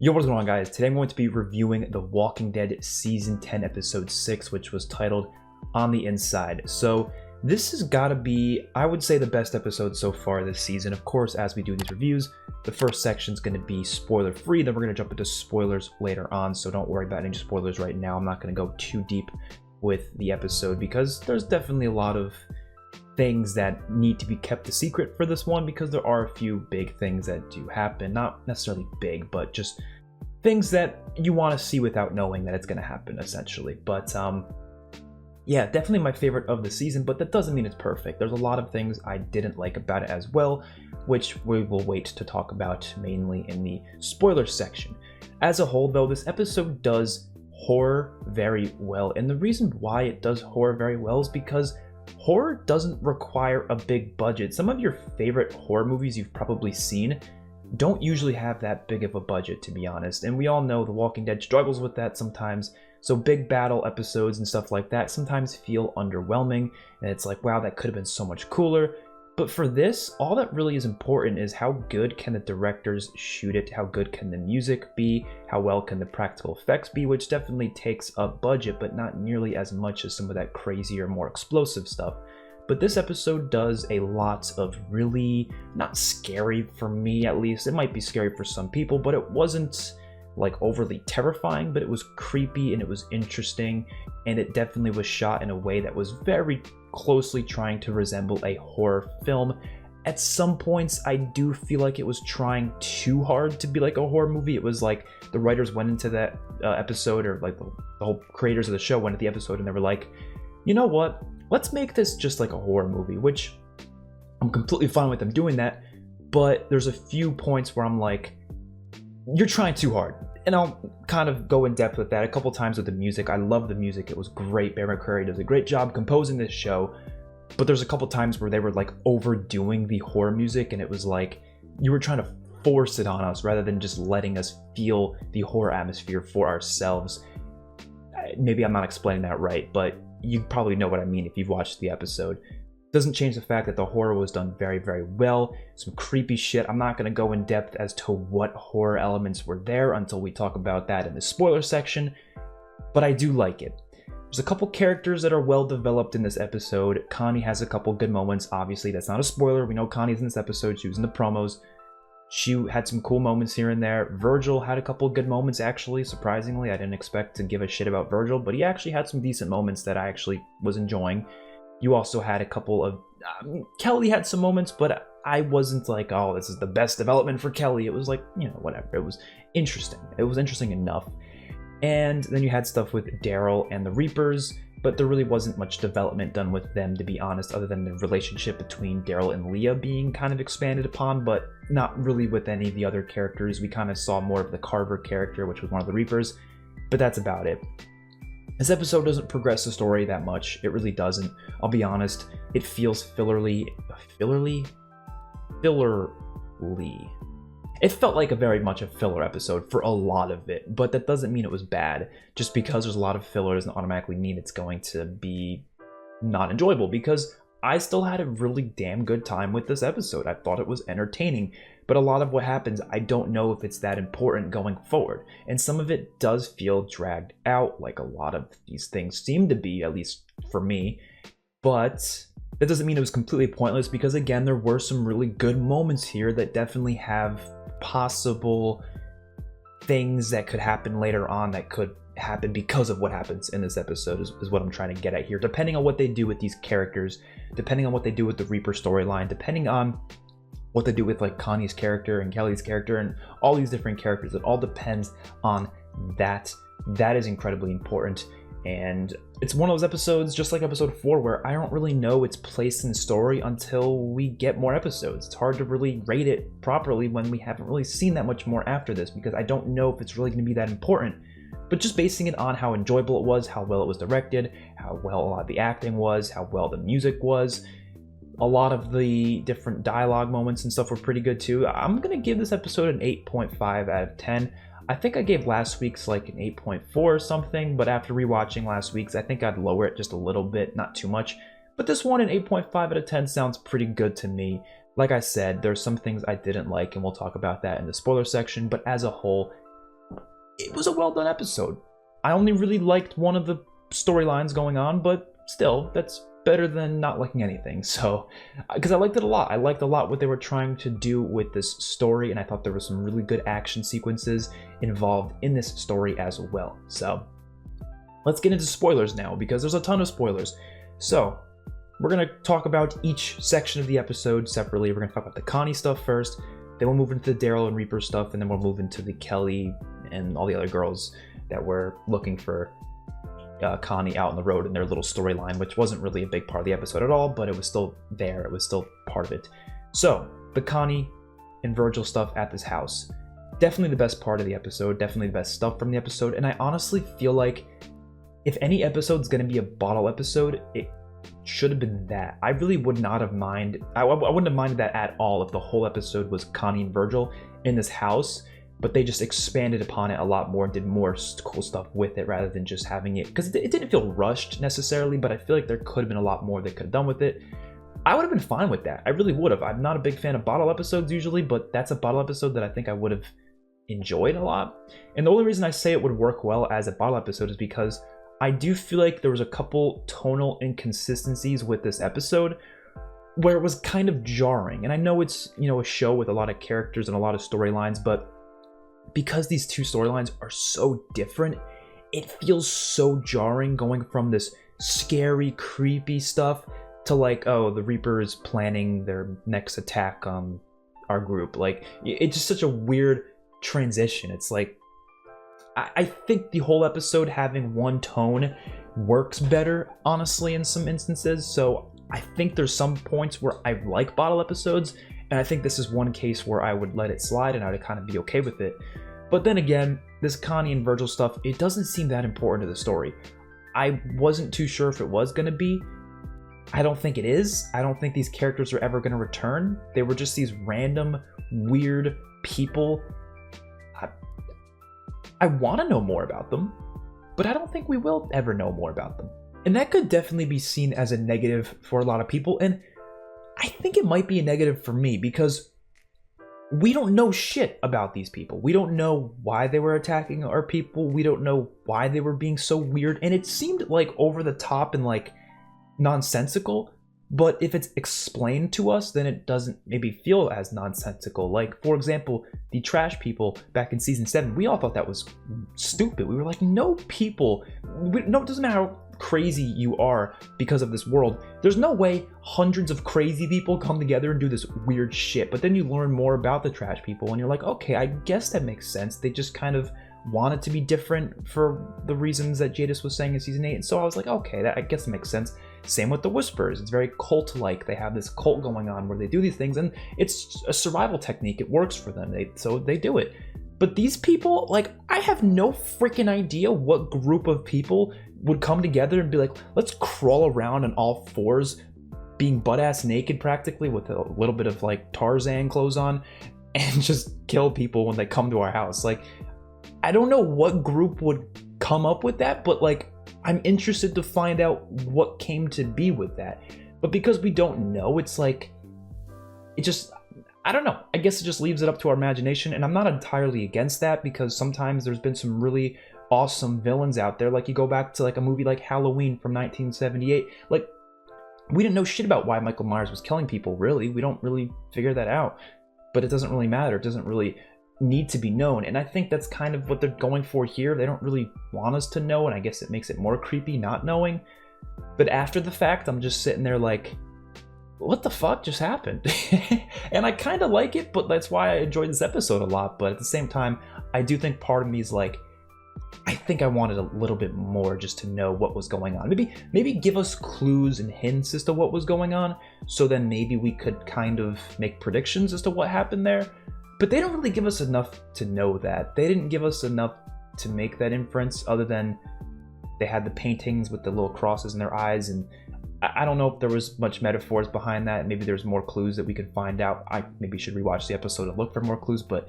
Yo, what's going on, guys? Today I'm going to be reviewing The Walking Dead Season 10, Episode 6, which was titled On the Inside. So this has got to be, I would say, the best episode so far this season. Of course, as we do these reviews, the first section is going to be spoiler-free, then we're going to jump into spoilers later on, so don't worry about any spoilers right now. I'm not going to go too deep with the episode because there's definitely a lot of things that need to be kept a secret for this one, because there are a few big things that do happen. Not necessarily big, but just things that you want to see without knowing that it's going to happen, essentially. But yeah, definitely my favorite of the season, but that doesn't mean it's perfect. There's a lot of things I didn't like about it as well, which we will wait to talk about mainly in the spoiler section. As a whole, though, this episode does horror very well, and the reason why it does horror very well is because horror doesn't require a big budget. Some of your favorite horror movies you've probably seen don't usually have that big of a budget, to be honest. And we all know The Walking Dead struggles with that sometimes. So big battle episodes and stuff like that sometimes feel underwhelming. And it's like, wow, that could have been so much cooler. But for this, all that really is important is how good can the directors shoot it, how good can the music be, how well can the practical effects be, which definitely takes up budget, but not nearly as much as some of that crazier, more explosive stuff. But this episode does a lot of really, not scary for me at least, it might be scary for some people, but it wasn't like overly terrifying, but it was creepy and it was interesting, and it definitely was shot in a way that was very closely trying to resemble a horror film. At some points, I do feel like it was trying too hard to be like a horror movie. It was like the writers went into that episode, or like the whole creators of the show went into the episode and they were like, you know what? Let's make this just like a horror movie, which I'm completely fine with them doing that. But there's a few points where I'm like, you're trying too hard. And I'll kind of go in depth with that a couple times with the music. I love the music. It was great. Bear McCreary does a great job composing this show. But there's a couple times where they were like overdoing the horror music, and it was like you were trying to force it on us rather than just letting us feel the horror atmosphere for ourselves. Maybe I'm not explaining that right, but you probably know what I mean if you've watched the episode. Doesn't change the fact that the horror was done very, very well. Some creepy shit. I'm not going to go in depth as to what horror elements were there until we talk about that in the spoiler section, but I do like it. There's a couple characters that are well developed in this episode. Connie has a couple good moments. Obviously, that's not a spoiler. We know Connie's in this episode. She was in the promos. She had some cool moments here and there. Virgil had a couple good moments, actually, surprisingly. I didn't expect to give a shit about Virgil, but he actually had some decent moments that I actually was enjoying. You also had a couple of... Kelly had some moments, but I wasn't like, oh, this is the best development for Kelly. It was like, you know, whatever. It was interesting. It was interesting enough. And then you had stuff with Daryl and the Reapers, but there really wasn't much development done with them, to be honest, other than the relationship between Daryl and Leah being kind of expanded upon, but not really with any of the other characters. We kind of saw more of the Carver character, which was one of the Reapers, but that's about it. This episode doesn't progress the story that much. It really doesn't. I'll be honest, it feels fillerly. It felt like a very much a filler episode for a lot of it, but that doesn't mean it was bad. Just because there's a lot of filler doesn't automatically mean it's going to be not enjoyable, because I still had a really damn good time with this episode. I thought it was entertaining, but a lot of what happens, I don't know if it's that important going forward. And some of it does feel dragged out, like a lot of these things seem to be, at least for me. But that doesn't mean it was completely pointless, because again, there were some really good moments here that definitely have possible things that could happen later on that could happen because of what happens in this episode is what I'm trying to get at here. Depending on what they do with these characters, depending on what they do with the Reaper storyline, depending on what they do with like Connie's character and Kelly's character and all these different characters, it all depends on that. That is incredibly important. And it's one of those episodes, just like episode 4, where I don't really know its place in the story until we get more episodes. It's hard to really rate it properly when we haven't really seen that much more after this, because I don't know if it's really going to be that important. But just basing it on how enjoyable it was, how well it was directed, how well a lot of the acting was, how well the music was, a lot of the different dialogue moments and stuff were pretty good too. I'm going to give this episode an 8.5 out of 10. I think I gave last week's like an 8.4 or something, but after rewatching last week's, I think I'd lower it just a little bit, not too much. But this one, an 8.5 out of 10 sounds pretty good to me. Like I said, there's some things I didn't like, and we'll talk about that in the spoiler section, but as a whole, it was a well done episode. I only really liked one of the storylines going on, but still, that's better than not liking anything. So, because I liked it a lot. I liked a lot what they were trying to do with this story, and I thought there were some really good action sequences involved in this story as well. So, let's get into spoilers now, because there's a ton of spoilers. So, we're going to talk about each section of the episode separately. We're going to talk about the Connie stuff first, then we'll move into the Daryl and Reaper stuff, and then we'll move into the Kelly and all the other girls that were looking for Connie out on the road in their little storyline, which wasn't really a big part of the episode at all, but it was still there. It was still part of it. So, the Connie and Virgil stuff at this house. Definitely the best part of the episode. Definitely the best stuff from the episode. And I honestly feel like if any episode's going to be a bottle episode, it should have been that. I really would not have minded. I wouldn't have minded that at all if the whole episode was Connie and Virgil in this house, but they just expanded upon it a lot more and did more cool stuff with it rather than just having it, because it didn't feel rushed necessarily, but I feel like there could have been a lot more they could have done with it. I would have been fine with that. I really would have. I'm not a big fan of bottle episodes usually, but that's a bottle episode that I think I would have enjoyed a lot. And the only reason I say it would work well as a bottle episode is because I do feel like there was a couple tonal inconsistencies with this episode where it was kind of jarring. And I know it's, a show with a lot of characters and a lot of storylines, but because these two storylines are so different, it feels so jarring going from this scary, creepy stuff to like, oh, the Reaper is planning their next attack on our group. Like, it's just such a weird transition. It's like, I think the whole episode having one tone works better, honestly, in some instances. So I think there's some points where I like bottle episodes, and I think this is one case where I would let it slide and I would kind of be okay with it. But then again, this Connie and Virgil stuff, it doesn't seem that important to the story. I wasn't too sure if it was going to be. I don't think it is. I don't think these characters are ever going to return. They were just these random, weird people. I want to know more about them, but I don't think we will ever know more about them. And that could definitely be seen as a negative for a lot of people, and I think it might be a negative for me because we don't know shit about these people. We don't know why they were attacking our people. We don't know why they were being so weird, and it seemed like over the top and like nonsensical. But if it's explained to us, then it doesn't maybe feel as nonsensical. Like, for example, the trash people back in season 7, we all thought that was stupid. We were like, no people, no, it doesn't matter how crazy you are because of this world. There's no way hundreds of crazy people come together and do this weird shit. But then you learn more about the trash people and you're like, okay, I guess that makes sense. They just kind of wanted to be different for the reasons that Jadis was saying in season 8. And so I was like, okay, that I guess makes sense. Same with the Whisperers. It's very cult-like. They have this cult going on where they do these things, and it's a survival technique. It works for them, so they do it. But these people, like, I have no freaking idea what group of people would come together and be like, let's crawl around on all fours, being butt-ass naked practically with a little bit of, like, Tarzan clothes on, and just kill people when they come to our house. Like, I don't know what group would come up with that, but, like, I'm interested to find out what came to be with that. But because we don't know, it's like, it just, I don't know. I guess it just leaves it up to our imagination. And I'm not entirely against that because sometimes there's been some really awesome villains out there. Like you go back to like a movie like Halloween from 1978. Like we didn't know shit about why Michael Myers was killing people, really. We don't really figure that out. But it doesn't really matter. It doesn't really need to be known, and I think that's kind of what they're going for here. They don't really want us to know, and I guess it makes it more creepy not knowing. But after the fact, I'm just sitting there like, what the fuck just happened? And I kind of like it, but that's why I enjoyed this episode a lot. But at the same time, I do think part of me is like, I think I wanted a little bit more just to know what was going on. Maybe give us clues and hints as to what was going on, so then maybe we could kind of make predictions as to what happened there. But they don't really give us enough to know that. They didn't give us enough to make that inference, other than they had the paintings with the little crosses in their eyes, and I don't know if there was much metaphors behind that. Maybe there's more clues that we could find out. I maybe should rewatch the episode and look for more clues, but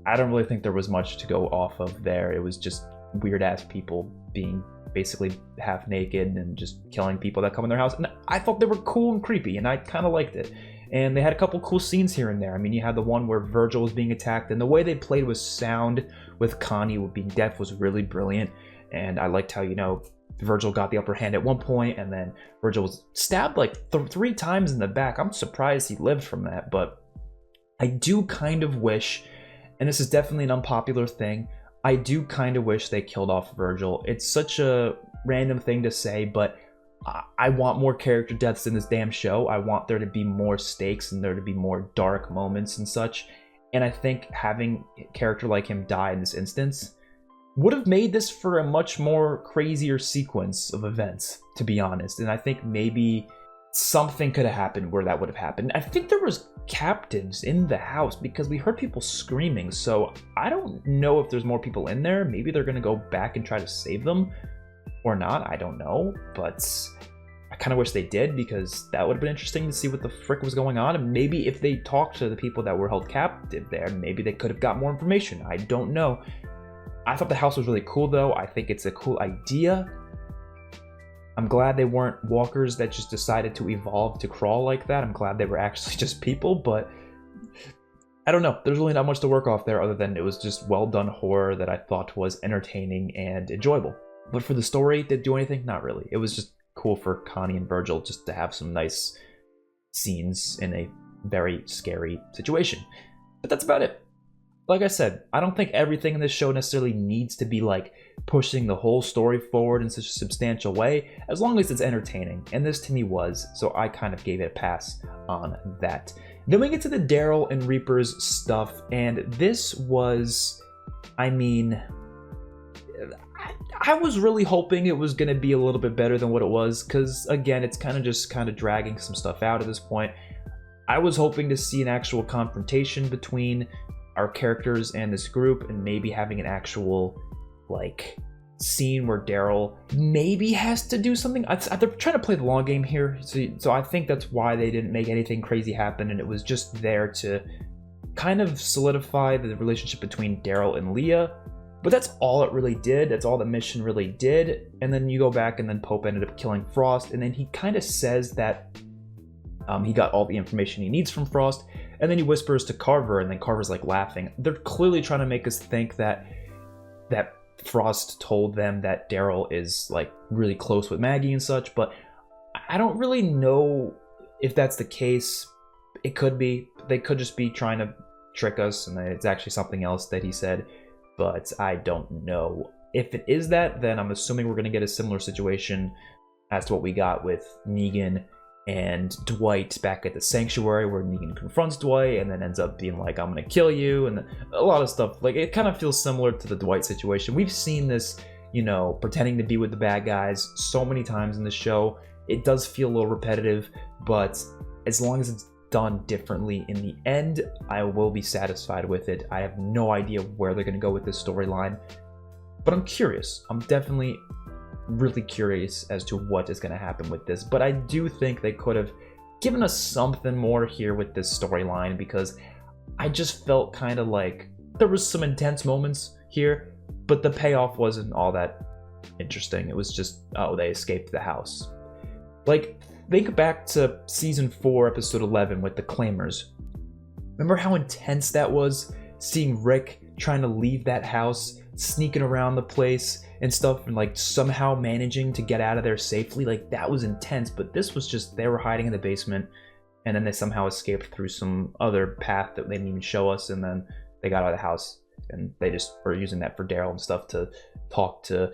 I don't really think there was much to go off of there. It was just weird-ass people being basically half naked and just killing people that come in their house. And I thought they were cool and creepy, and I kind of liked it. And they had a couple cool scenes here and there. I mean, you had the one where Virgil was being attacked, and the way they played with sound with Connie being deaf was really brilliant. And I liked how, Virgil got the upper hand at one point, and then Virgil was stabbed like 3 times in the back. I'm surprised he lived from that, but I do kind of wish, and this is definitely an unpopular thing, I do kind of wish they killed off Virgil. It's such a random thing to say, but I want more character deaths in this damn show. I want there to be more stakes and there to be more dark moments and such. And I think having a character like him die in this instance would have made this for a much more crazier sequence of events, to be honest. And I think maybe something could have happened where that would have happened. I think there was captives in the house because we heard people screaming. So I don't know if there's more people in there. Maybe they're going to go back and try to save them or not. I don't know. But I kind of wish they did, because that would have been interesting to see what the frick was going on. And maybe if they talked to the people that were held captive there, maybe they could have got more information. I don't know. I thought the house was really cool, though. I think it's a cool idea. I'm glad they weren't walkers that just decided to evolve to crawl like that. I'm glad they were actually just people, but I don't know. There's really not much to work off there other than it was just well-done horror that I thought was entertaining and enjoyable. But for the story, did it do anything? Not really. It was just cool for Connie and Virgil just to have some nice scenes in a very scary situation. But that's about it. Like I said, I don't think everything in this show necessarily needs to be like pushing the whole story forward in such a substantial way, as long as it's entertaining. And this to me was, so I kind of gave it a pass on that. Then we get to the Daryl and Reaper's stuff, and this was, I mean, I was really hoping it was going to be a little bit better than what it was, because again, it's kind of dragging some stuff out at this point. I was hoping to see an actual confrontation between our characters and this group, and maybe having an actual like scene where Daryl maybe has to do something. They're trying to play the long game here, so I think that's why they didn't make anything crazy happen, and it was just there to kind of solidify the relationship between Daryl and Leah. But that's all it really did. That's all the mission really did. And then you go back, and then Pope ended up killing Frost, and then he kind of says that he got all the information he needs from Frost, and then he whispers to Carver, and then Carver's like laughing. They're clearly trying to make us think that Frost told them that Daryl is like really close with Maggie and such, but I don't really know if that's the case. It could be. They could just be trying to trick us, and it's actually something else that he said, but I don't know. If it is that, then I'm assuming we're going to get a similar situation as to what we got with Negan and Dwight back at the sanctuary, where Negan confronts Dwight and then ends up being like, I'm gonna kill you, and a lot of stuff. Like, it kind of feels similar to the Dwight situation. We've seen this, pretending to be with the bad guys so many times in the show. It does feel a little repetitive, but as long as it's done differently in the end, I will be satisfied with it. I have no idea where they're gonna go with this storyline, but I'm curious. I'm definitely really curious as to what is going to happen with this, but I do think they could have given us something more here with this storyline, because I just felt kind of like there was some intense moments here, but the payoff wasn't all that interesting. It was just, oh, they escaped the house. Like, think back to season 4 episode 11 with the Claimers. Remember how intense that was, seeing Rick trying to leave that house, sneaking around the place and stuff, and like somehow managing to get out of there safely? Like, that was intense. But this was just, they were hiding in the basement, and then they somehow escaped through some other path that they didn't even show us, and then they got out of the house, and they just were using that for Daryl and stuff to talk to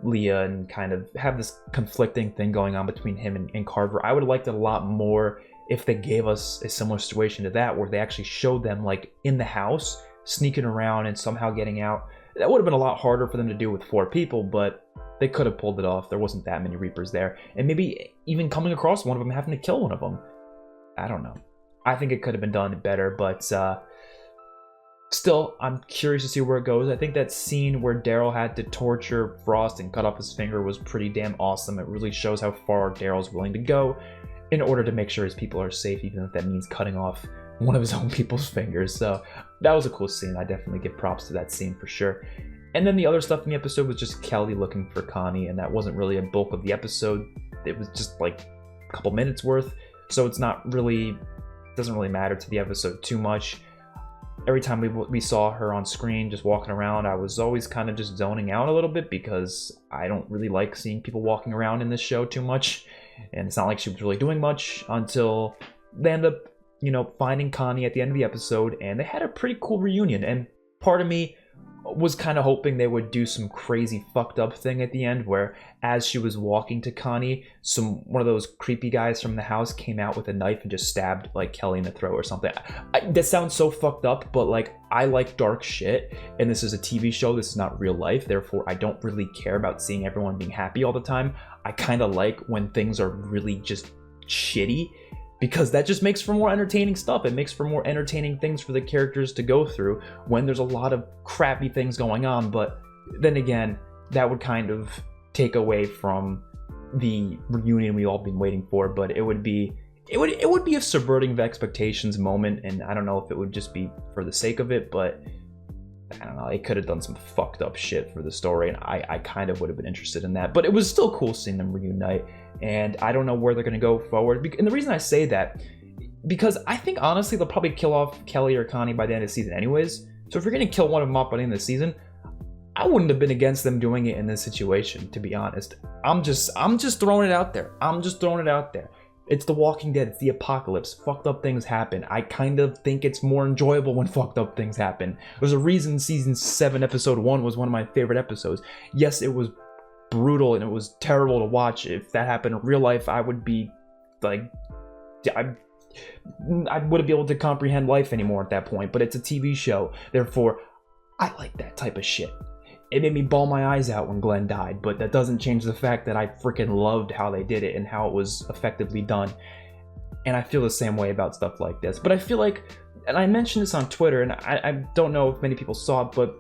Leah and kind of have this conflicting thing going on between him and Carver. I would have liked it a lot more if they gave us a similar situation to that, where they actually showed them like in the house sneaking around and somehow getting out. That would have been a lot harder for them to do with 4 people, but they could have pulled it off. There wasn't that many Reapers there. And maybe even coming across one of them, having to kill one of them. I don't know. I think it could have been done better, but still, I'm curious to see where it goes. I think that scene where Daryl had to torture Frost and cut off his finger was pretty damn awesome. It really shows how far Daryl's willing to go in order to make sure his people are safe, even if that means cutting off one of his own people's fingers. So that was a cool scene. I definitely give props to that scene for sure. And then the other stuff in the episode was just Kelly looking for Connie, and that wasn't really a bulk of the episode. It was just like a couple minutes worth, so it's not really, doesn't really matter to the episode too much. Every time we saw her on screen just walking around, I was always kind of just zoning out a little bit because I don't really like seeing people walking around in this show too much. And it's not like she was really doing much until they end up, you know, finding Connie at the end of the episode, and they had a pretty cool reunion. And part of me was kind of hoping they would do some crazy fucked up thing at the end where as she was walking to Connie, one of those creepy guys from the house came out with a knife and just stabbed like Kelly in the throat or something. That sounds so fucked up, but like I like dark shit, and this is a TV show, this is not real life, therefore I don't really care about seeing everyone being happy all the time. I kind of like when things are really just shitty, because that just makes for more entertaining stuff. It makes for more entertaining things for the characters to go through when there's a lot of crappy things going on. But then again, that would kind of take away from the reunion we all been waiting for. But it would be a subverting of expectations moment, and I don't know if it would just be for the sake of it, but I don't know, it could have done some fucked up shit for the story, and I kind of would have been interested in that. But it was still cool seeing them reunite, and I don't know where they're going to go forward. And the reason I say that, because I think honestly they'll probably kill off Kelly or Connie by the end of the season anyways. So if you're going to kill one of them off by the end of the season, I wouldn't have been against them doing it in this situation, to be honest. I'm just throwing it out there. I'm just throwing it out there. It's The Walking Dead, it's the apocalypse, fucked up things happen. I kind of think it's more enjoyable when fucked up things happen. There's a reason season 7 episode 1 was one of my favorite episodes. Yes, it was brutal and it was terrible to watch. If that happened in real life, I would be like, I wouldn't be able to comprehend life anymore at that point, but it's a TV show. Therefore, I like that type of shit. It made me bawl my eyes out when Glenn died, but that doesn't change the fact that I freaking loved how they did it and how it was effectively done. And I feel the same way about stuff like this. But I feel like, and I mentioned this on Twitter, and I don't know if many people saw it, but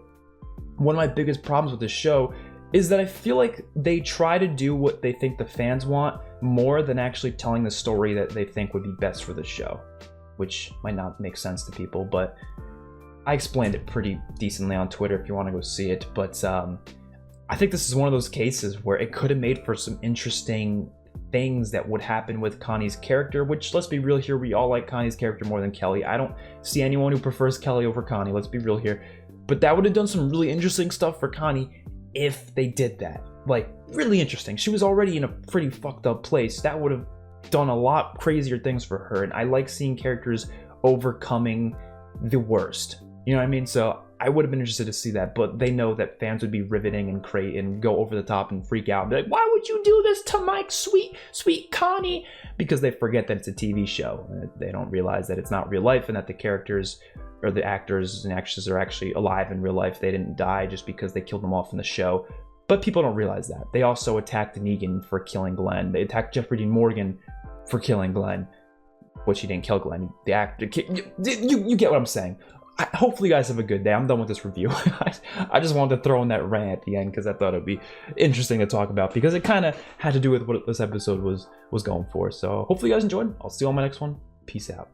one of my biggest problems with this show is that I feel like they try to do what they think the fans want more than actually telling the story that they think would be best for the show, which might not make sense to people, but I explained it pretty decently on Twitter if you want to go see it. But I think this is one of those cases where it could have made for some interesting things that would happen with Connie's character, which, let's be real here, we all like Connie's character more than Kelly. I don't see anyone who prefers Kelly over Connie, let's be real here. But that would have done some really interesting stuff for Connie if they did that. Like, really interesting. She was already in a pretty fucked up place. That would have done a lot crazier things for her. And I like seeing characters overcoming the worst. You know what I mean? So I would have been interested to see that, but they know that fans would be riveting and go over the top and freak out and be like, why would you do this to my sweet, sweet Connie? Because they forget that it's a TV show. They don't realize that it's not real life and that the characters or the actors and actresses are actually alive in real life. They didn't die just because they killed them off in the show. But people don't realize that. They also attacked Negan for killing Glenn. They attacked Jeffrey Dean Morgan for killing Glenn, which he didn't kill Glenn. The actor, you get what I'm saying. Hopefully you guys have a good day. I'm done with this review. I just wanted to throw in that rant at the end because I thought it'd be interesting to talk about because it kind of had to do with what this episode was going for. So hopefully you guys enjoyed. I'll see you on my next one. Peace out.